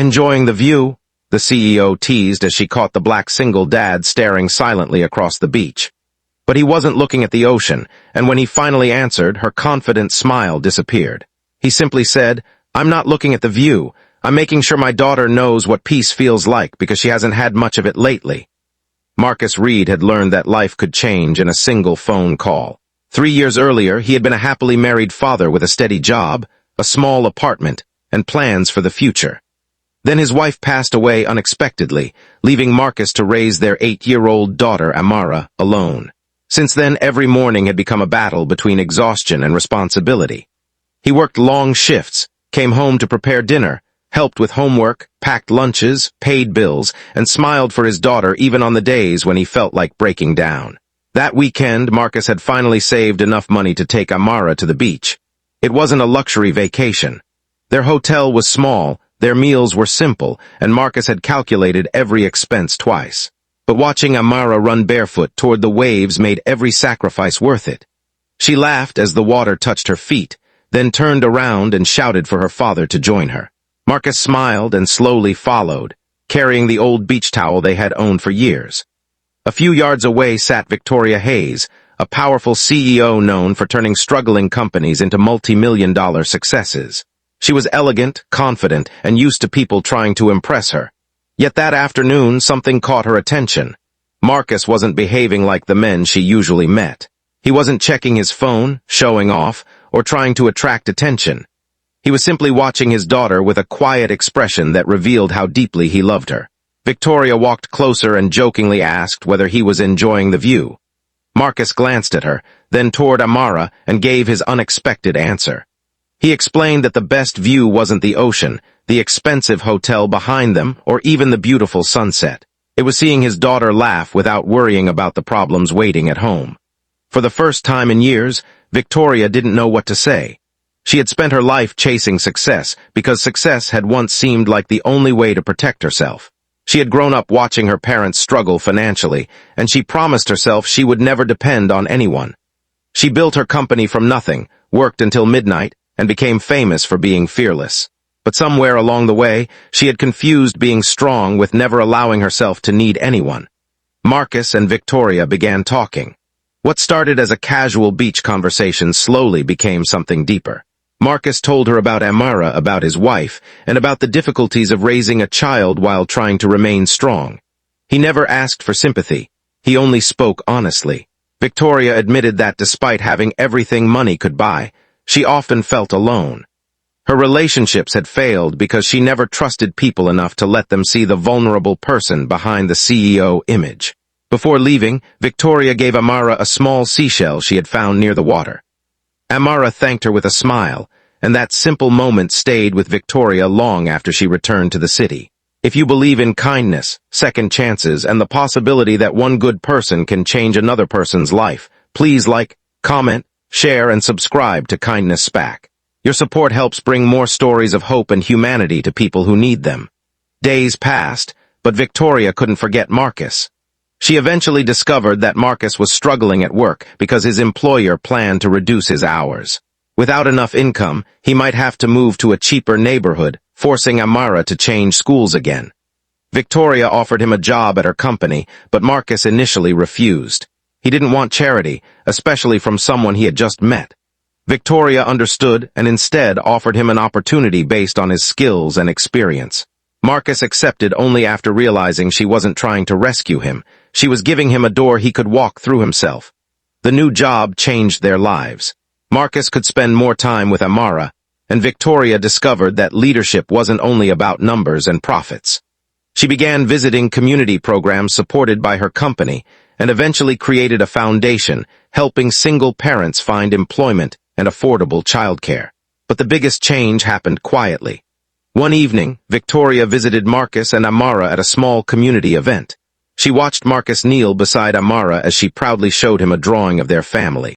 "Enjoying the view?" the CEO teased as she caught the black single dad staring silently across the beach. But he wasn't looking at the ocean, and when he finally answered, her confident smile disappeared. He simply said, "I'm not looking at the view. I'm making sure my daughter knows what peace feels like because she hasn't had much of it lately." Marcus Reed had learned that life could change in a single phone call. 3 years earlier, he had been a happily married father with a steady job, a small apartment, and plans for the future. Then his wife passed away unexpectedly, leaving Marcus to raise their 8-year-old daughter, Amara, alone. Since then, every morning had become a battle between exhaustion and responsibility. He worked long shifts, came home to prepare dinner, helped with homework, packed lunches, paid bills, and smiled for his daughter even on the days when he felt like breaking down. That weekend, Marcus had finally saved enough money to take Amara to the beach. It wasn't a luxury vacation. Their hotel was small, their meals were simple, and Marcus had calculated every expense twice. But watching Amara run barefoot toward the waves made every sacrifice worth it. She laughed as the water touched her feet, then turned around and shouted for her father to join her. Marcus smiled and slowly followed, carrying the old beach towel they had owned for years. A few yards away sat Victoria Hayes, a powerful CEO known for turning struggling companies into multi-million-dollar successes. She was elegant, confident, and used to people trying to impress her. Yet that afternoon, something caught her attention. Marcus wasn't behaving like the men she usually met. He wasn't checking his phone, showing off, or trying to attract attention. He was simply watching his daughter with a quiet expression that revealed how deeply he loved her. Victoria walked closer and jokingly asked whether he was enjoying the view. Marcus glanced at her, then toward Amara, and gave his unexpected answer. He explained that the best view wasn't the ocean, the expensive hotel behind them, or even the beautiful sunset. It was seeing his daughter laugh without worrying about the problems waiting at home. For the first time in years, Victoria didn't know what to say. She had spent her life chasing success because success had once seemed like the only way to protect herself. She had grown up watching her parents struggle financially, and she promised herself she would never depend on anyone. She built her company from nothing, worked until midnight, and became famous for being fearless. But somewhere along the way, she had confused being strong with never allowing herself to need anyone. Marcus and Victoria began talking. What started as a casual beach conversation slowly became something deeper. Marcus told her about Amara, about his wife, and about the difficulties of raising a child while trying to remain strong. He never asked for sympathy. He only spoke honestly. Victoria admitted that despite having everything money could buy, she often felt alone. Her relationships had failed because she never trusted people enough to let them see the vulnerable person behind the CEO image. Before leaving, Victoria gave Amara a small seashell she had found near the water. Amara thanked her with a smile, and that simple moment stayed with Victoria long after she returned to the city. If you believe in kindness, second chances, and the possibility that one good person can change another person's life, please like, comment, share, and subscribe to Kindness SPAC. Your support helps bring more stories of hope and humanity to people who need them. Days passed, but Victoria couldn't forget Marcus. She eventually discovered that Marcus was struggling at work because his employer planned to reduce his hours. Without enough income, he might have to move to a cheaper neighborhood, forcing Amara to change schools again. Victoria offered him a job at her company, but Marcus initially refused. He didn't want charity, especially from someone he had just met. Victoria understood and instead offered him an opportunity based on his skills and experience. Marcus accepted only after realizing she wasn't trying to rescue him. She was giving him a door he could walk through himself. The new job changed their lives. Marcus could spend more time with Amara, and Victoria discovered that leadership wasn't only about numbers and profits. She began visiting community programs supported by her company and eventually created a foundation helping single parents find employment and affordable childcare. But the biggest change happened quietly. One evening, Victoria visited Marcus and Amara at a small community event. She watched Marcus kneel beside Amara as she proudly showed him a drawing of their family.